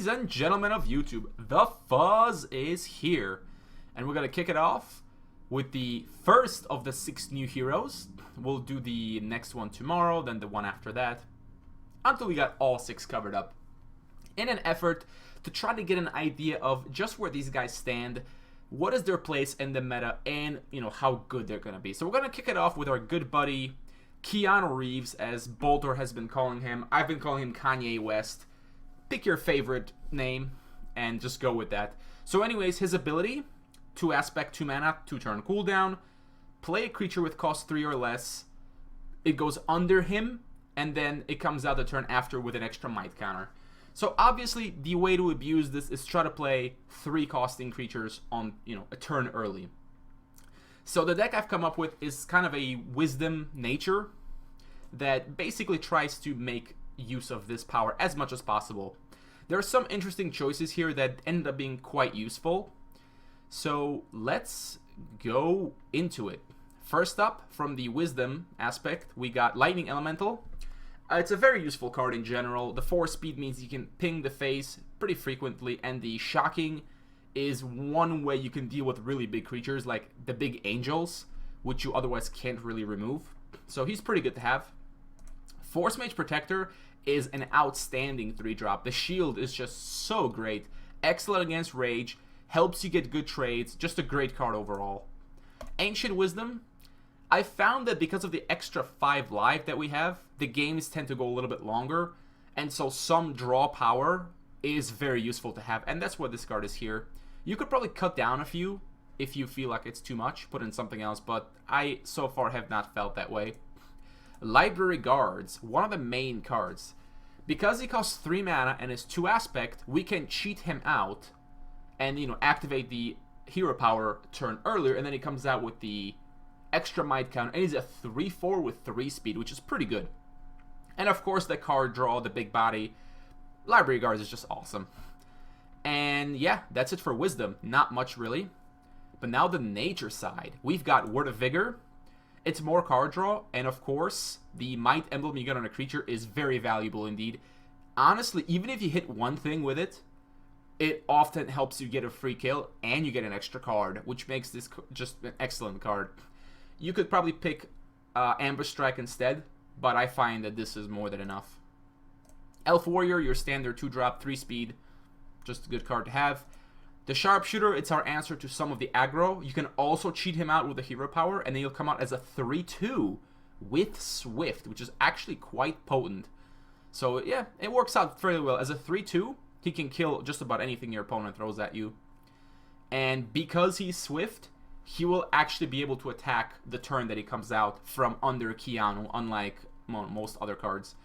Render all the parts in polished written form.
Ladies and gentlemen of YouTube, the fuzz is here. And we're going to kick it off with the first of the 6 new heroes. We'll do the next one tomorrow, then the one after that, until we got all 6 covered up. In an effort to try to get an idea of just where these guys stand, what is their place in the meta, and how good they're going to be. So we're going to kick it off with our good buddy Keanu Reeves, as Bolter has been calling him. I've been calling him Kanye West. Pick your favorite name and just go with that. So anyways, his ability, 2 aspect, 2 mana, 2 turn cooldown. Play a creature with cost 3 or less. It goes under him, and then it comes out the turn after with an extra might counter. So obviously, the way to abuse this is try to play 3 costing creatures on, a turn early. So the deck I've come up with is kind of a wisdom nature that basically tries to make use of this power as much as possible. There are some interesting choices here that ended up being quite useful. So let's go into it. First up, from the wisdom aspect, we got Lightning Elemental. It's a very useful card in general. The 4 speed means you can ping the face pretty frequently, and the shocking is one way you can deal with really big creatures like the big angels, which you otherwise can't really remove. So he's pretty good to have. Force Mage Protector is an outstanding 3-drop. The shield is just so great. Excellent against rage, helps you get good trades, just a great card overall. Ancient Wisdom, I found that because of the extra 5 life that we have, the games tend to go a little bit longer, and so some draw power is very useful to have, and that's what this card is here. You could probably cut down a few if you feel like it's too much, put in something else, but I so far have not felt that way. Library Guards, one of the main cards. Because he costs 3 mana and is 2 aspect, we can cheat him out and, activate the hero power turn earlier, and then he comes out with the extra might count, and he's a 3/4 with 3 speed, which is pretty good. And of course, the card draw, the big body. Library Guards is just awesome. And yeah, that's it for Wisdom. Not much really. But now the nature side. We've got Word of Vigor. It's more card draw, and of course, the Might emblem you get on a creature is very valuable indeed. Honestly, even if you hit one thing with it, it often helps you get a free kill, and you get an extra card, which makes this just an excellent card. You could probably pick Ambush Strike instead, but I find that this is more than enough. Elf Warrior, your standard 2-drop, 3 speed, just a good card to have. The Sharpshooter, it's our answer to some of the aggro. You can also cheat him out with the hero power, and then he'll come out as a 3/2 with Swift, which is actually quite potent. So yeah, it works out fairly well. As a 3/2, he can kill just about anything your opponent throws at you. And because he's Swift, he will actually be able to attack the turn that he comes out from under Keanu, unlike most other cards.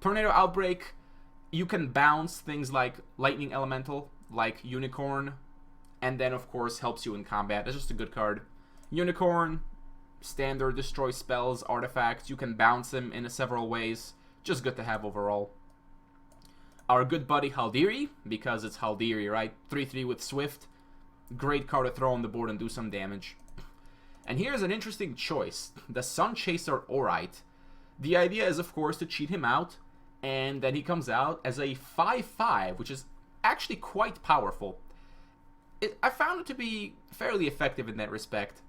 Tornado Outbreak, you can bounce things like Lightning Elemental, like Unicorn, and then of course helps you in combat. It's just a good card. Unicorn, standard, destroy spells, artifacts. You can bounce him in several ways. Just good to have overall. Our good buddy Haldiri, because it's Haldiri, right? 3/3 with Swift. Great card to throw on the board and do some damage. And here's an interesting choice. The Sun Chaser Orite. The idea is, of course, to cheat him out, and then he comes out as a 5/5, which is actually quite powerful. I found it to be fairly effective in that respect.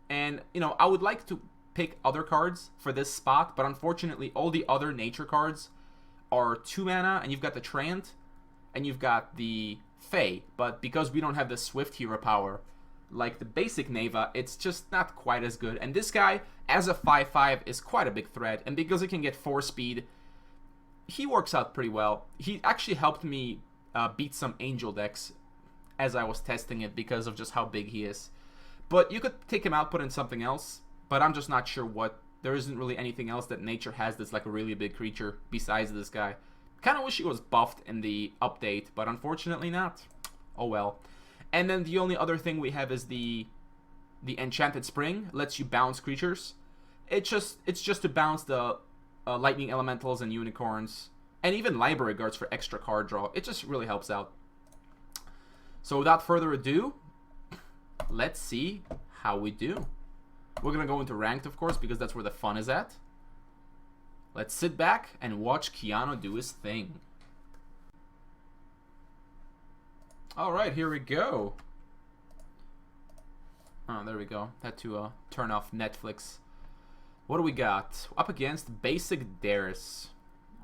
And, I would like to pick other cards for this spot, but unfortunately, all the other nature cards are 2 mana, and you've got the Treant, and you've got the Fae. But because we don't have the Swift hero power, like the basic Neva, it's just not quite as good. And this guy, as a 5/5, is quite a big threat, and because he can get 4 speed, he works out pretty well. He actually helped me beat some Angel decks as I was testing it because of just how big he is. But you could take him out, put in something else, but I'm just not sure what. There isn't really anything else that nature has that's like a really big creature besides this guy. Kind of wish he was buffed in the update, but unfortunately not. Oh well. And then the only other thing we have is the Enchanted Spring. Lets you bounce creatures. It's just to bounce the Lightning Elementals and Unicorns, and even Library Guards for extra card draw. It just really helps out. So without further ado, let's see how we do. We're going to go into ranked, of course, because that's where the fun is at. Let's sit back and watch Keanu do his thing. Alright, here we go. Oh, there we go. Had to turn off Netflix. What do we got? Up against Basic Darius.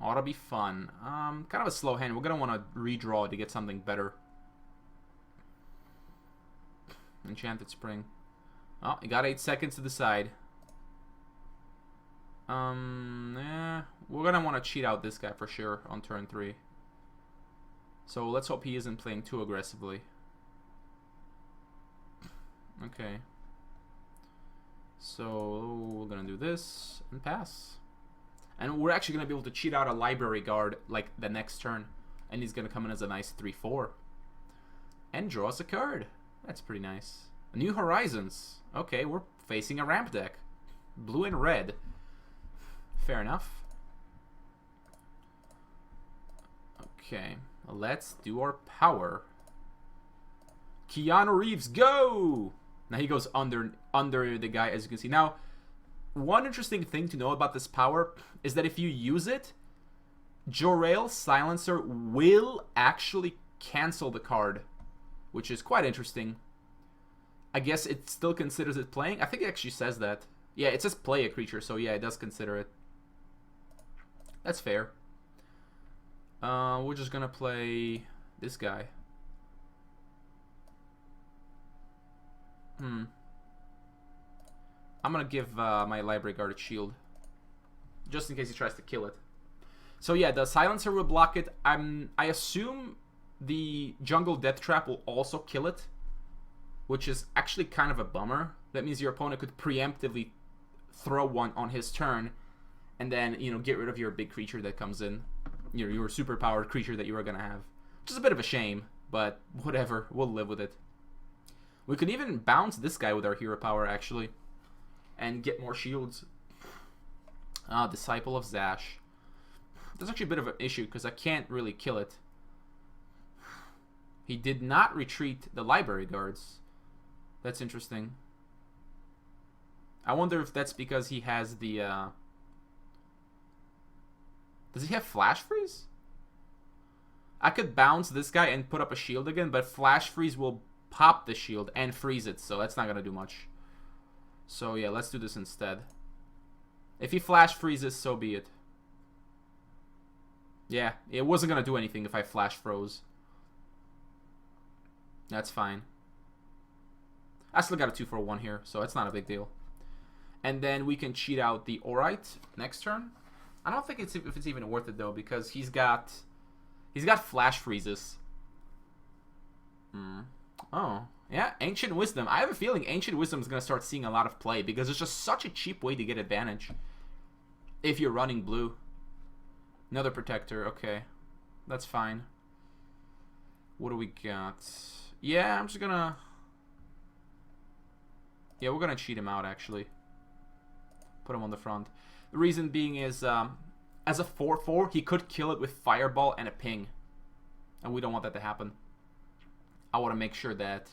Ought to be fun. Kind of a slow hand. We're going to want to redraw to get something better. Enchanted Spring. Oh, you got 8 seconds to decide. Yeah. We're going to want to cheat out this guy for sure on turn 3. So let's hope he isn't playing too aggressively. Okay. So we're going to do this and pass. And we're actually going to be able to cheat out a library guard like the next turn. And he's going to come in as a nice 3-4. And draw us a card. That's pretty nice. New Horizons. Okay, we're facing a ramp deck. Blue and red. Fair enough. Okay, let's do our power. Keanu Reeves, go! Now he goes under the guy, as you can see. Now, one interesting thing to know about this power is that if you use it, Jor-El Silencer will actually cancel the card, which is quite interesting. I guess it still considers it playing. I think it actually says that. Yeah, it says play a creature, so yeah, it does consider it. That's fair. We're just gonna play this guy. I'm gonna give my library guard a shield, just in case he tries to kill it. So yeah, the silencer will block it. I assume the jungle death trap will also kill it, which is actually kind of a bummer. That means your opponent could preemptively throw one on his turn, and then get rid of your big creature that comes in, your super powered creature that you were gonna have, which is a bit of a shame, but whatever, we'll live with it. We could even bounce this guy with our hero power actually, and get more shields. Disciple of Zash. That's actually a bit of an issue because I can't really kill it. He did not retreat the library guards. That's interesting. I wonder if that's because he has the does he have Flash Freeze? I could bounce this guy and put up a shield again, but Flash Freeze will pop the shield and freeze it, so that's not gonna do much. So yeah, let's do this instead. If he Flash Freezes, so be it. Yeah, it wasn't gonna do anything if I Flash Froze. That's fine. I still got a 2-for-1 here, so it's not a big deal. And then we can cheat out the Orite next turn. I don't think if it's even worth it though, because he's got Flash Freezes. Oh, yeah, Ancient Wisdom. I have a feeling Ancient Wisdom is gonna start seeing a lot of play because it's just such a cheap way to get advantage if you're running blue. Another Protector. Okay, that's fine. What do we got? Yeah, I'm just gonna. Yeah, we're gonna cheat him out actually. Put him on the front. The reason being is, as a 4/4, he could kill it with Fireball and a Ping, and we don't want that to happen. I want to make sure that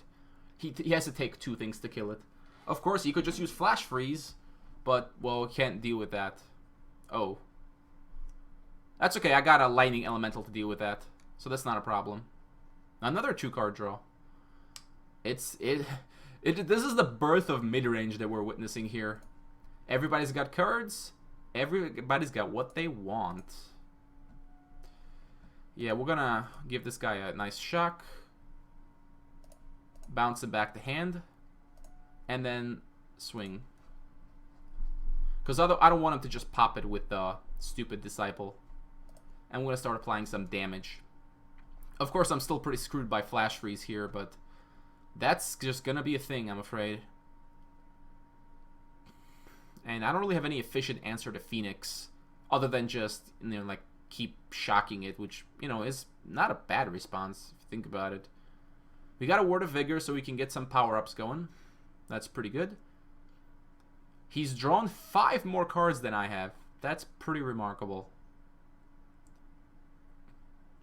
he has to take 2 things to kill it. Of course, he could just use Flash Freeze, but well, can't deal with that. Oh, that's okay. I got a Lightning Elemental to deal with that, so that's not a problem. Another 2-card draw. This is the birth of mid-range that we're witnessing here. Everybody's got cards. Everybody's got what they want. Yeah, we're gonna give this guy a nice shock. Bounce him back to hand. And then swing. Because I don't want him to just pop it with the stupid Disciple. I'm gonna start applying some damage. Of course, I'm still pretty screwed by Flash Freeze here, but that's just gonna be a thing, I'm afraid. And I don't really have any efficient answer to Phoenix, other than just, like, keep shocking it, which, is not a bad response, if you think about it. We got a Word of Vigor, so we can get some power-ups going. That's pretty good. He's drawn 5 more cards than I have. That's pretty remarkable.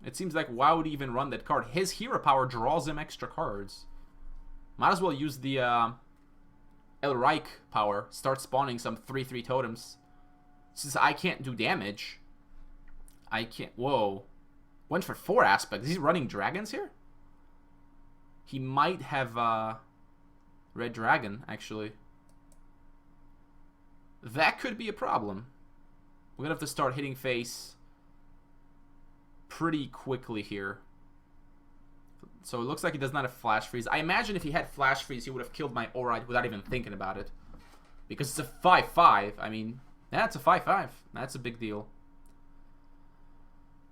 It seems like, why would he even run that card? His hero power draws him extra cards. Might as well use the Elrike power. Start spawning some 3/3 totems. Since I can't do damage, I can't. Whoa. Went for 4 aspects. Is he running dragons here? He might have Red Dragon, actually. That could be a problem. We're gonna have to start hitting face pretty quickly here. So it looks like he does not have Flash Freeze. I imagine if he had Flash Freeze, he would have killed my Aurite without even thinking about it. Because it's a 5-5. I mean, yeah, it's a 5-5. That's a big deal.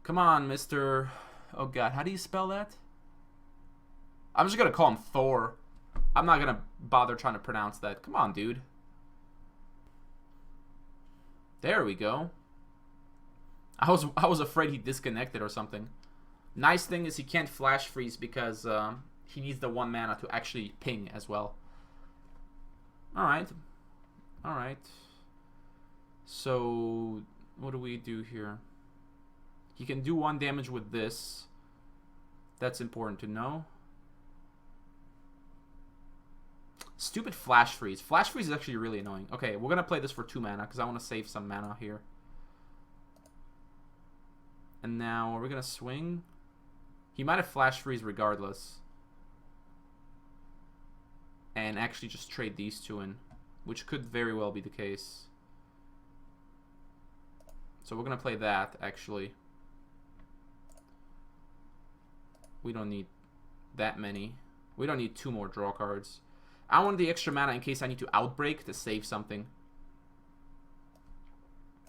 Come on, Mr. Oh, God. How do you spell that? I'm just going to call him Thor. I'm not going to bother trying to pronounce that. Come on, dude. There we go. I was afraid he disconnected or something. Nice thing is he can't Flash Freeze because he needs the 1 mana to actually ping as well. Alright. Alright. So, what do we do here? He can do 1 damage with this. That's important to know. Stupid Flash Freeze. Flash Freeze is actually really annoying. Okay, we're going to play this for 2 mana because I want to save some mana here. And now, are we going to swing? He might have Flash Freeze regardless. And actually just trade these 2 in. Which could very well be the case. So we're going to play that, actually. We don't need that many. We don't need 2 more draw cards. I want the extra mana in case I need to Outbreak to save something.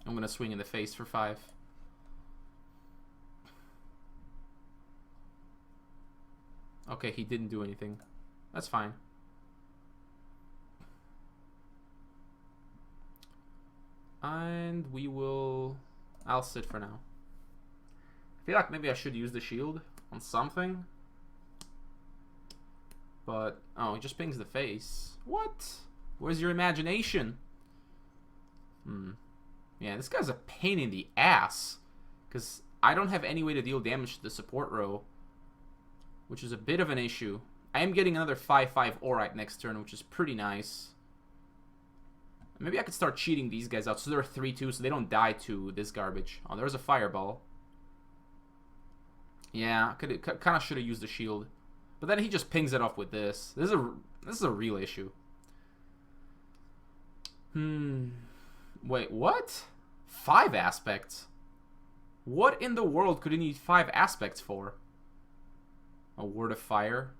I'm going to swing in the face for 5. Okay, he didn't do anything. That's fine. And we will... I'll sit for now. I feel like maybe I should use the shield on something. But... Oh, he just pings the face. What? Where's your imagination? Yeah, this guy's a pain in the ass. Because I don't have any way to deal damage to the support row. Which is a bit of an issue. I am getting another 5-5 Aurite next turn, which is pretty nice. Maybe I could start cheating these guys out so they're 3-2 so they don't die to this garbage. Oh, there's a Fireball. Yeah, kind of should have used the shield. But then he just pings it off with this. This is a real issue. Wait, what? 5 aspects? What in the world could he need 5 aspects for? A Word of Fire?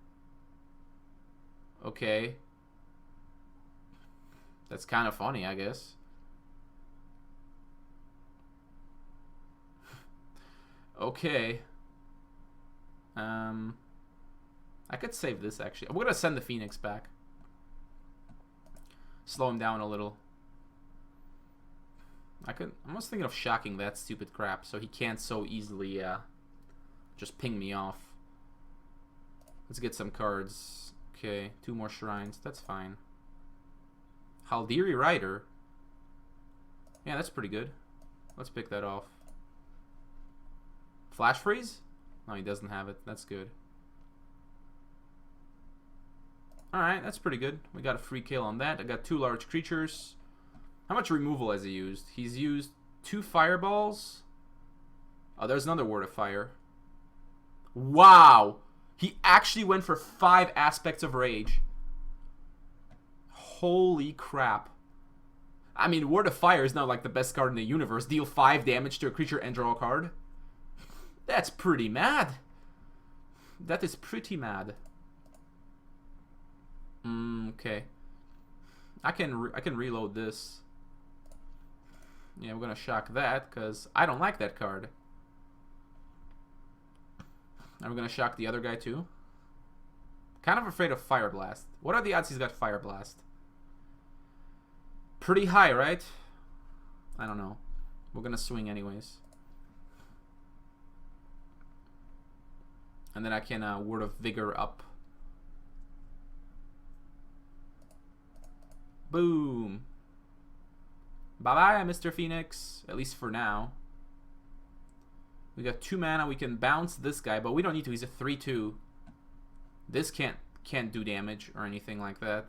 Okay. That's kind of funny, I guess. Okay. I could save this, actually. We're gonna send the Phoenix back. Slow him down a little. I was thinking of shocking that stupid crap so he can't so easily just ping me off. Let's get some cards. Okay, 2 more shrines. That's fine. Haldiri Rider. Yeah, that's pretty good. Let's pick that off. Flash Freeze? No, he doesn't have it. That's good. Alright, that's pretty good. We got a free kill on that. I got 2 large creatures. How much removal has he used? He's used 2 fireballs. Oh, there's another Word of Fire. Wow! He actually went for 5 aspects of Rage. Holy crap. I mean, Word of Fire is now like the best card in the universe. Deal 5 damage to a creature and draw a card. That's pretty mad. That is pretty mad. Okay. I can reload this. Yeah, we're gonna shock that because I don't like that card. And we're gonna shock the other guy too. Kind of afraid of Fire Blast. What are the odds he's got Fire Blast? Pretty high, right? I don't know. We're gonna swing anyways. And then I can Word of Vigor up. Boom. Bye-bye, Mr. Phoenix. At least for now. We got 2 mana. We can bounce this guy, but we don't need to. He's a 3-2. This can't do damage or anything like that.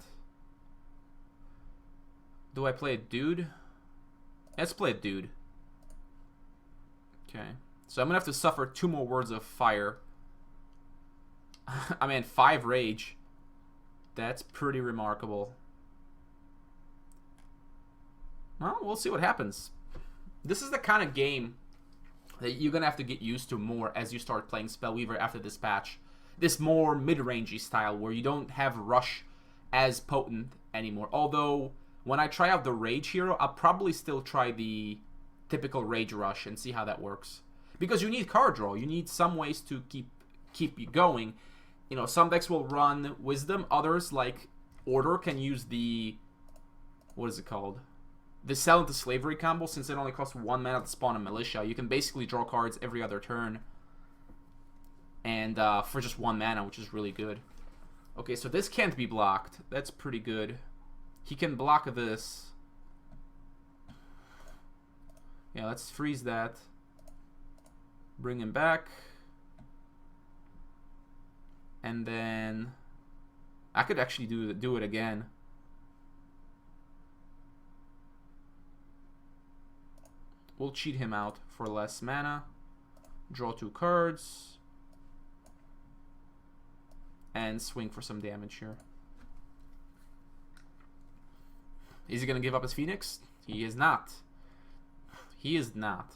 Do I play a dude? Let's play a dude. Okay. So I'm going to have to suffer 2 more Words of Fire. I mean, 5 rage. That's pretty remarkable. Well, we'll see what happens. This is the kind of game that you're going to have to get used to more as you start playing Spellweaver after this patch. This more mid-rangey style where you don't have Rush as potent anymore. Although, when I try out the Rage hero, I'll probably still try the typical Rage Rush and see how that works. Because you need card draw. You need some ways to keep you going. You know, some decks will run Wisdom. Others, like Order, can use the... What is it called? The Sell into Slavery combo. Since it only costs 1 mana to spawn a Militia, you can basically draw cards every other turn. And for just 1 mana, which is really good. Okay, so this can't be blocked. That's pretty good. He can block this. Yeah, let's freeze that. Bring him back. And then I could actually do it again. We'll cheat him out for less mana. Draw 2 cards. And swing for some damage here. Is he going to give up his Phoenix? He is not. He is not.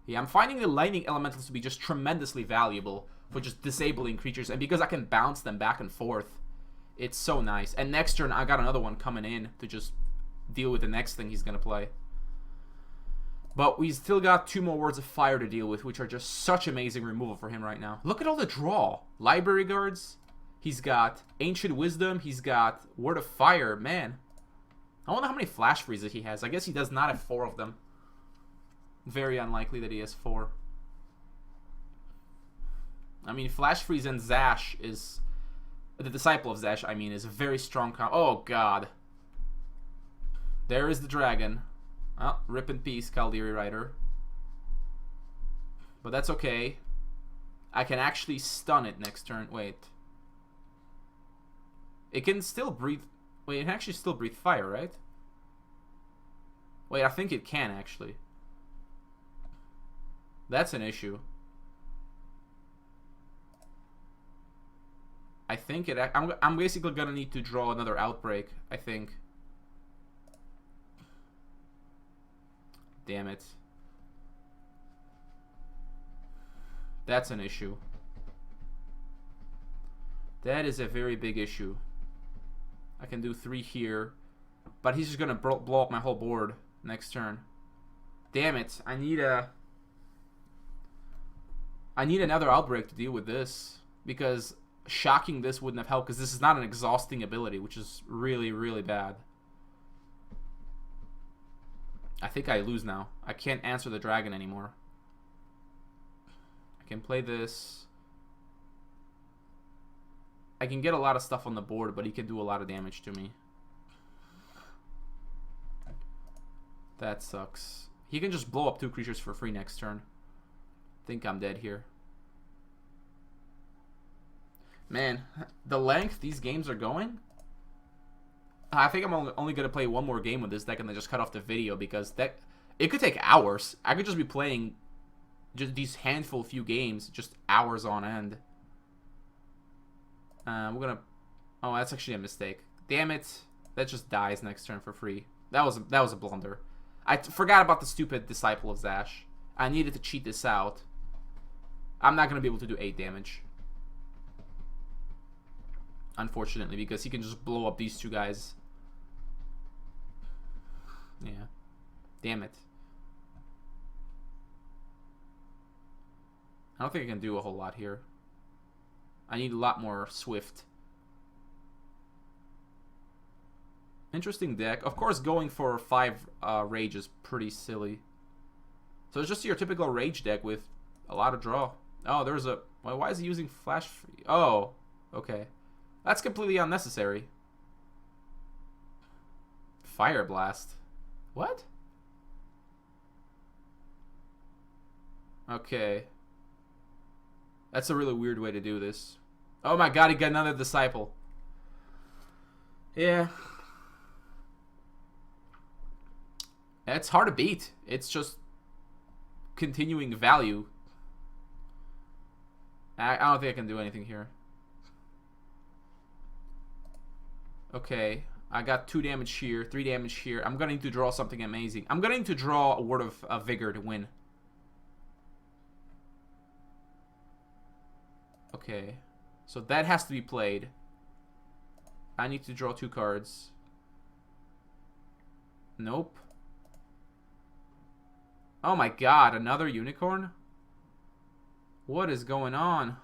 Yeah, I'm finding the Lightning Elementals to be just tremendously valuable for just disabling creatures. And because I can bounce them back and forth, it's so nice. And next turn, I got another one coming in to just deal with the next thing he's going to play. But we still got 2 more Words of Fire to deal with, which are just such amazing removal for him right now. Look at all the draw. Library Guards. He's got Ancient Wisdom. He's got Word of Fire. Man. I wonder how many Flash Freezes he has. I guess he does not have 4 of them. Very unlikely that he has 4. I mean, Flash Freeze and Zash is... The Disciple of Zash, I mean, is a very strong combo. Oh, God. There is the dragon. Oh, rip in peace, Caldiri Rider. But that's okay. I can actually stun it next turn. Wait. It can still breathe... Wait, it can actually still breathe fire, right? Wait, I think it can, actually. That's an issue. I think it... I'm basically gonna need to draw another Outbreak, I think. Damn it. That's an issue. That is a very big issue. I can do 3 here. But he's just going to blow up my whole board next turn. Damn it. I need another Outbreak to deal with this. Because shocking this wouldn't have helped. Because this is not an exhausting ability. Which is really, really bad. I think I lose now. I can't answer the dragon anymore. I can play this. I can get a lot of stuff on the board, but he can do a lot of damage to me. That sucks. He can just blow up 2 creatures for free next turn. Think I'm dead here. Man, the length these games are going... I think I'm only going to play 1 more game with this deck and then just cut off the video because it could take hours. I could just be playing just these few games, just hours on end. We're going to... Oh, that's actually a mistake. Damn it. That just dies next turn for free. That was a blunder. I forgot about the stupid Disciple of Zash. I needed to cheat this out. I'm not going to be able to do 8 damage. Unfortunately, because he can just blow up these 2 guys. Yeah. Damn it. I don't think I can do a whole lot here. I need a lot more Swift. Interesting deck. Of course, going for 5 Rage is pretty silly. So it's just your typical Rage deck with a lot of draw. Oh, there's a... Why is he using Flash? Oh, okay. That's completely unnecessary. Fire Blast. What? Okay. That's a really weird way to do this. Oh my god, he got another Disciple. Yeah. It's hard to beat. It's just continuing value. I don't think I can do anything here. Okay, I got 2 damage here, 3 damage here. I'm going to need to draw something amazing. I'm going to need to draw a Word of Vigor to win. Okay, so that has to be played. I need to draw 2 cards. Nope. Oh my god, another unicorn? What is going on?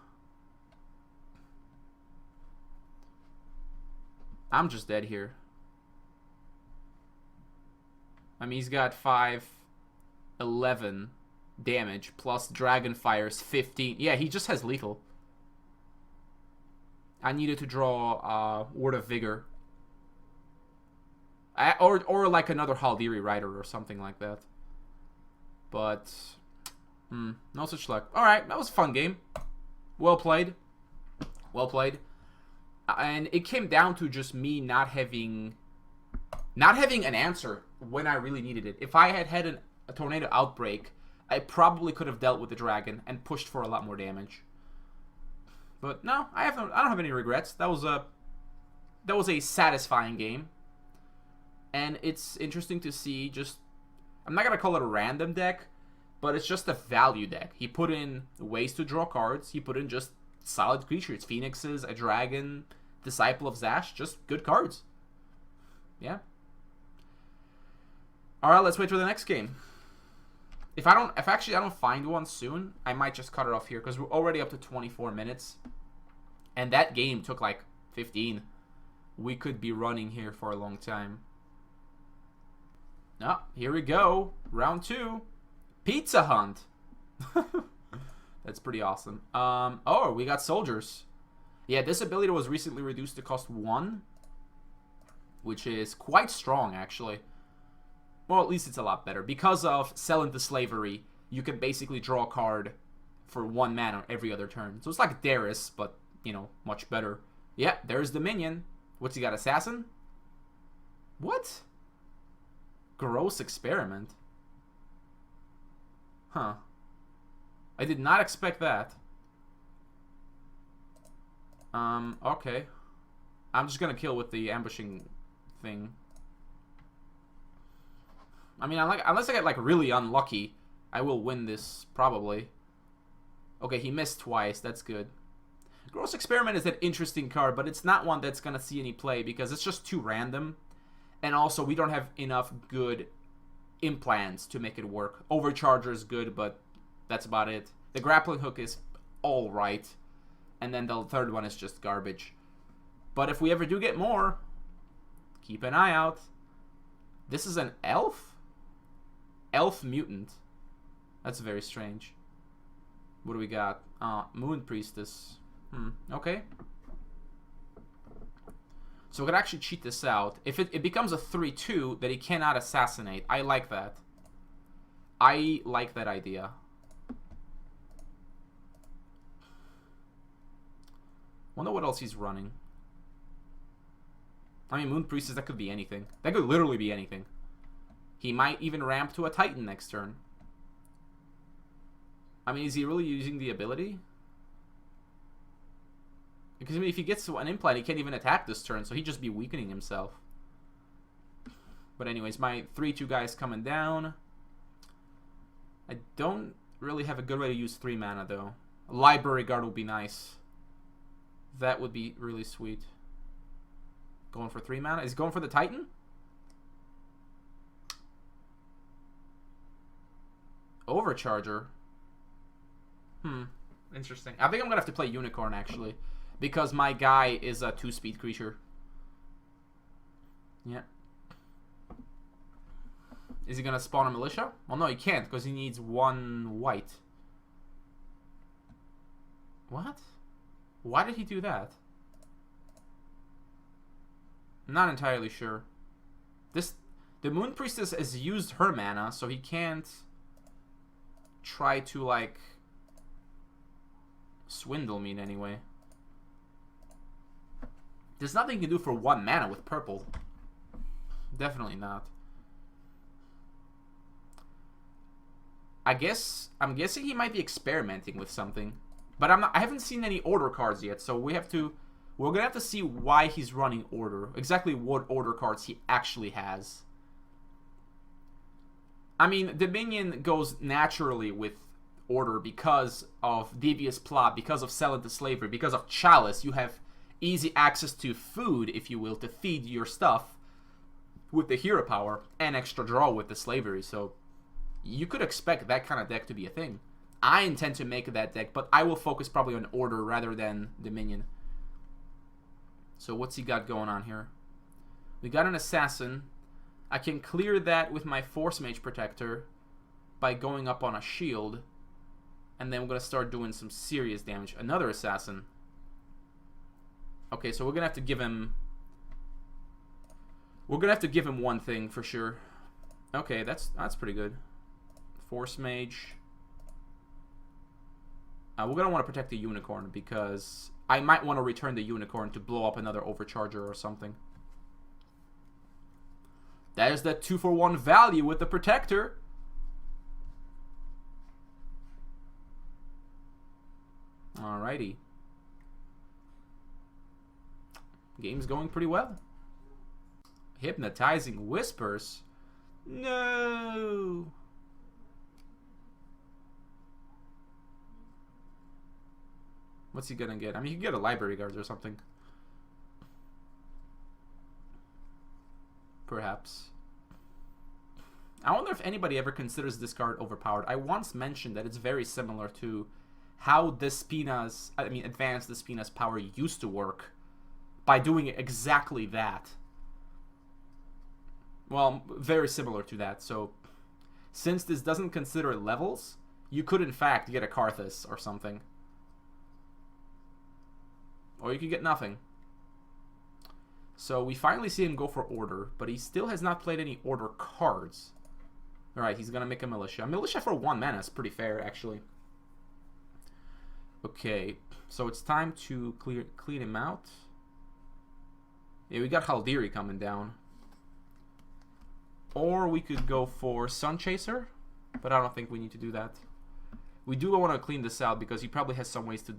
I'm just dead here. I mean, he's got 11 damage, plus Dragon Fire's 15. Yeah, he just has lethal. I needed to draw Word of Vigor. Or like another Haldiri Rider or something like that. But, no such luck. Alright, that was a fun game. Well played. Well played. And it came down to just me not having an answer when I really needed it. If I had a tornado outbreak, I probably could have dealt with the dragon and pushed for a lot more damage. But no, I don't have any regrets. That was a satisfying game. And it's interesting to see just, I'm not going to call it a random deck, but it's just a value deck. He put in ways to draw cards. He put in just solid creatures. Phoenixes, a dragon, Disciple of Zash, just good cards. Yeah. Alright, let's wait for the next game. If actually I don't find one soon, I might just cut it off here, because we're already up to 24 minutes. And that game took like 15. We could be running here for a long time. Oh, here we go. Round 2. Pizza Hunt. That's pretty awesome. Oh, we got soldiers. Yeah, this ability was recently reduced to cost 1. Which is quite strong, actually. Well, at least it's a lot better. Because of Sell into Slavery, you can basically draw a card for 1 mana every other turn. So it's like Darius, but, you know, much better. Yeah, there's the minion. What's he got, Assassin? What? Gross Experiment. Huh. I did not expect that. Okay. I'm just gonna kill with the ambushing thing. I mean, unless I get, like, really unlucky, I will win this, probably. Okay, he missed twice. That's good. Gross Experiment is an interesting card, but it's not one that's gonna see any play, because it's just too random. And also, we don't have enough good implants to make it work. Overcharger is good, but that's about it. The Grappling Hook is alright. And then the third one is just garbage. But if we ever do get more, keep an eye out. This is an elf? Elf Mutant. That's very strange. What do we got? Moon Priestess. Okay. So we could actually cheat this out. If it becomes a 3-2, that he cannot assassinate. I like that. I like that idea. Wonder what else he's running. I mean, Moon Priestess, that could be anything. That could literally be anything. He might even ramp to a Titan next turn. I mean, is he really using the ability? Because, I mean, if he gets an implant, he can't even attack this turn, so he'd just be weakening himself. But anyways, my 3-2 guy's coming down. I don't really have a good way to use 3 mana, though. A Library Guard would be nice. That would be really sweet. Going for 3 mana? Is he going for the Titan? Overcharger. Interesting. I think I'm going to have to play Unicorn, actually. Because my guy is a 2-speed creature. Yeah. Is he going to spawn a Militia? Well, no, he can't, because he needs 1 white. What? Why did he do that? I'm not entirely sure. The Moon Priestess has used her mana, so he can't try to, like, swindle me in any way. There's nothing you can do for 1 mana with purple. Definitely not. I'm guessing he might be experimenting with something. But I haven't seen any order cards yet, so we're gonna have to see why he's running order. Exactly what order cards he actually has. I mean, Dominion goes naturally with order because of Devious Plot, because of Sell into Slavery, because of Chalice. You have easy access to food, if you will, to feed your stuff with the hero power, and extra draw with the Slavery, so you could expect that kind of deck to be a thing. I intend to make that deck, but I will focus probably on order rather than Dominion. So what's he got going on here? We got an Assassin. I can clear that with my Force Mage Protector by going up on a shield. And then we're going to start doing some serious damage. Another Assassin. Okay, so we're going to have to give him... We're going to have to give him one thing for sure. Okay, that's pretty good. Force Mage. We're going to want to protect the Unicorn because I might want to return the Unicorn to blow up another Overcharger or something. There's that 2-for-1 value with the Protector. Alrighty. Game's going pretty well. Hypnotizing Whispers? No! What's he gonna get? I mean, he can get a Library Guard or something. Perhaps. I wonder if anybody ever considers this card overpowered. I once mentioned that it's very similar to how Despina's, Advanced Despina's power used to work by doing exactly that. Well, very similar to that. So, since this doesn't consider levels, you could in fact get a Karthus or something. Or you could get nothing. So we finally see him go for order, but he still has not played any order cards. Alright, he's gonna make a Militia. A Militia for 1 mana is pretty fair, actually. Okay, so it's time to clean him out. Yeah, we got Haldiri coming down. Or we could go for Sun Chaser, but I don't think we need to do that. We do want to clean this out because he probably has some ways to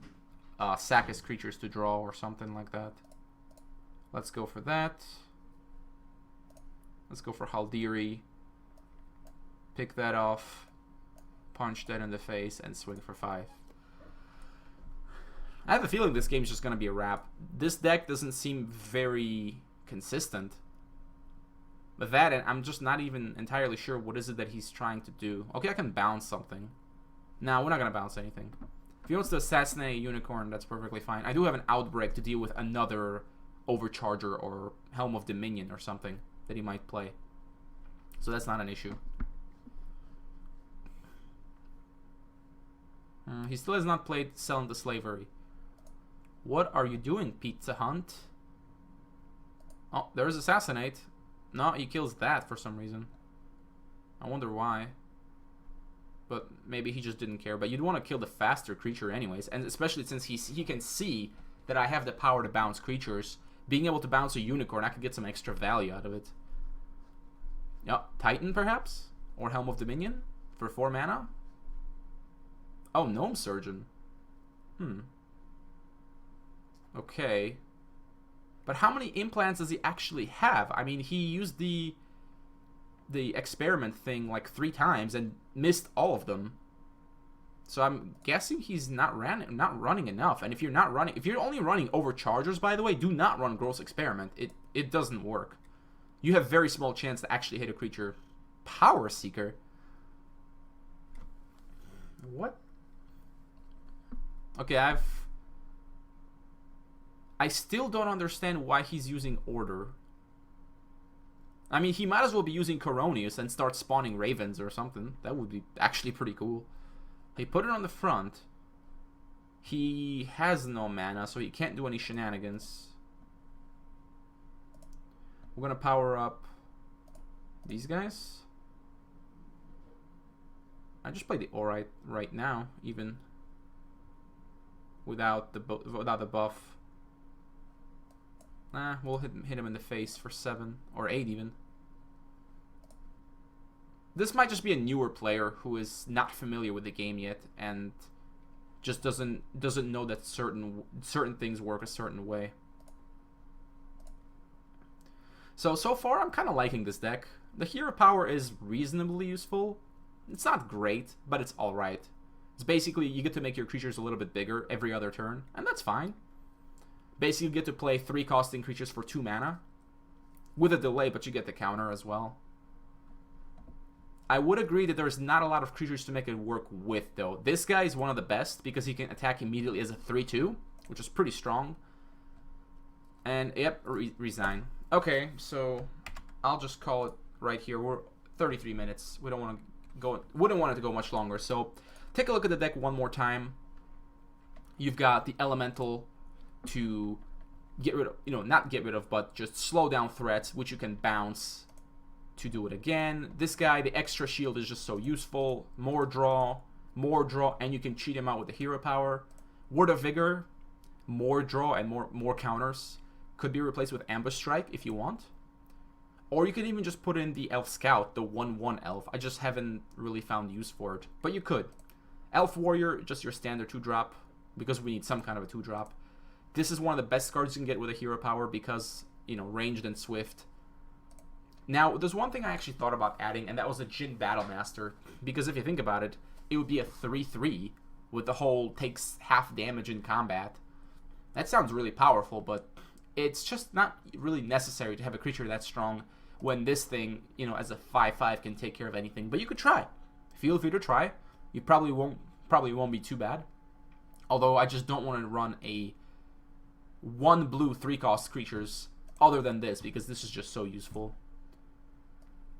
sack his creatures to draw or something like that. Let's go for that. Let's go for Haldiri. Pick that off. Punch that in the face and swing for 5. I have a feeling this game's just going to be a wrap. This deck doesn't seem very consistent. But that, and I'm just not even entirely sure what is it that he's trying to do. Okay, I can bounce something. No, we're not going to bounce anything. If he wants to assassinate a Unicorn, that's perfectly fine. I do have an Outbreak to deal with another Overcharger or Helm of Dominion or something that he might play. So that's not an issue. He still has not played Sell into Slavery. What are you doing, Pizza Hunt? Oh, there's Assassinate. No, he kills that for some reason. I wonder why. But maybe he just didn't care. But you'd want to kill the faster creature anyways. And especially since he can see that I have the power to bounce creatures. Being able to bounce a Unicorn, I could get some extra value out of it. Yep, Titan perhaps? Or Helm of Dominion for 4 mana? Oh, Gnome Surgeon. Okay. But how many implants does he actually have? I mean, he used the experiment thing like 3 times and missed all of them. So I'm guessing he's not running enough. And if you're only running Overchargers, by the way, do not run Gross Experiment. It doesn't work. You have very small chance to actually hit a creature. Power Seeker. What? Okay, I still don't understand why he's using Order. I mean, he might as well be using Coronius and start spawning Ravens or something. That would be actually pretty cool. He put it on the front. He has no mana, so he can't do any shenanigans. We're gonna power up these guys. I just played the Alright right now, even without the buff. Nah, we'll hit him in the face for 7 or 8 even. This might just be a newer player who is not familiar with the game yet and just doesn't know that certain things work a certain way. So far I'm kind of liking this deck. The hero power is reasonably useful. It's not great, but it's alright. It's basically you get to make your creatures a little bit bigger every other turn, and that's fine. Basically you get to play 3 costing creatures for 2 mana. With a delay, but you get the counter as well. I would agree that there's not a lot of creatures to make it work with, though. This guy is one of the best because he can attack immediately as a 3/2, which is pretty strong. And, yep, resign. Okay, so I'll just call it right here. We're 33 minutes. We don't want to go. Wouldn't want it to go much longer. So take a look at the deck one more time. You've got the Elemental to get rid of, not get rid of, but just slow down threats, which you can bounce to do it again. This guy, the extra shield is just so useful. More draw, and you can cheat him out with the hero power. Word of Vigor, more draw and more counters. Could be replaced with Ambush Strike if you want. Or you could even just put in the Elf Scout, the 1/1 elf. I just haven't really found use for it, but you could. Elf Warrior, just your standard 2-drop, because we need some kind of a 2-drop. This is one of the best cards you can get with a hero power because, ranged and swift. Now, there's one thing I actually thought about adding, and that was a Jin Battlemaster. Because if you think about it, it would be a 3/3 with the whole takes half damage in combat. That sounds really powerful, but it's just not really necessary to have a creature that strong when this thing, as a 5/5 can take care of anything. But you could try. Feel free to try. You probably won't be too bad. Although I just don't want to run a 1 blue 3-cost creatures other than this, because this is just so useful.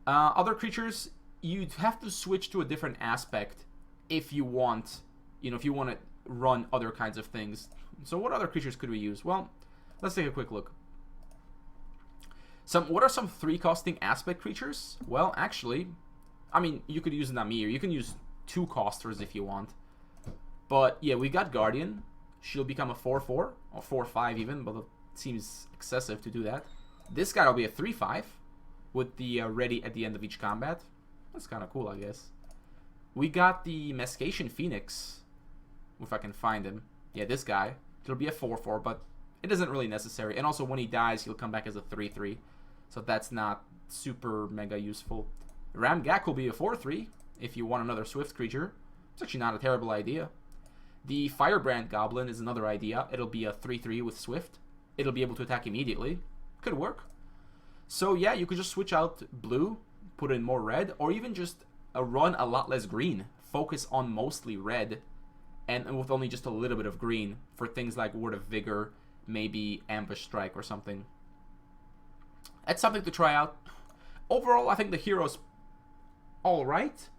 Other creatures, you'd have to switch to a different aspect if you want, if you want to run other kinds of things. So what other creatures could we use? Well, let's take a quick look. What are some 3-costing aspect creatures? Well, actually, you could use Nami, or you can use 2-costers if you want. But yeah, we got Guardian. She'll become a 4/4, or 4/5 even, but it seems excessive to do that. This guy will be a 3/5 with the ready at the end of each combat. That's kind of cool, I guess. We got the Mescation Phoenix, if I can find him. Yeah, this guy. He'll be a 4/4, but it isn't really necessary. And also, when he dies, he'll come back as a 3/3. So that's not super mega useful. Ramgak will be a 4/3 if you want another swift creature. It's actually not a terrible idea. The Firebrand Goblin is another idea. It'll be a 3/3 with swift. It'll be able to attack immediately. Could work. So yeah, you could just switch out blue, put in more red, or even just run a lot less green. Focus on mostly red, and with only just a little bit of green for things like Word of Vigor, maybe Ambush Strike or something. That's something to try out. Overall, I think the hero's alright.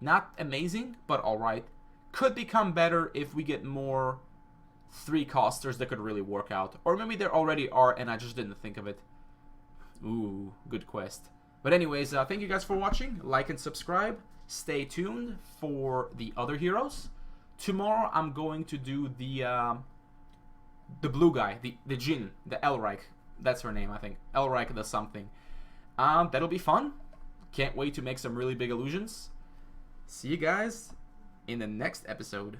Not amazing, but alright. Could become better if we get more 3-costers that could really work out. Or maybe there already are and I just didn't think of it. Ooh, good quest. But anyways, thank you guys for watching. Like and subscribe. Stay tuned for the other heroes. Tomorrow I'm going to do the blue guy, the Jin, the Elrike. That's her name, I think. Elrike the something. That'll be fun. Can't wait to make some really big illusions. See you guys in the next episode.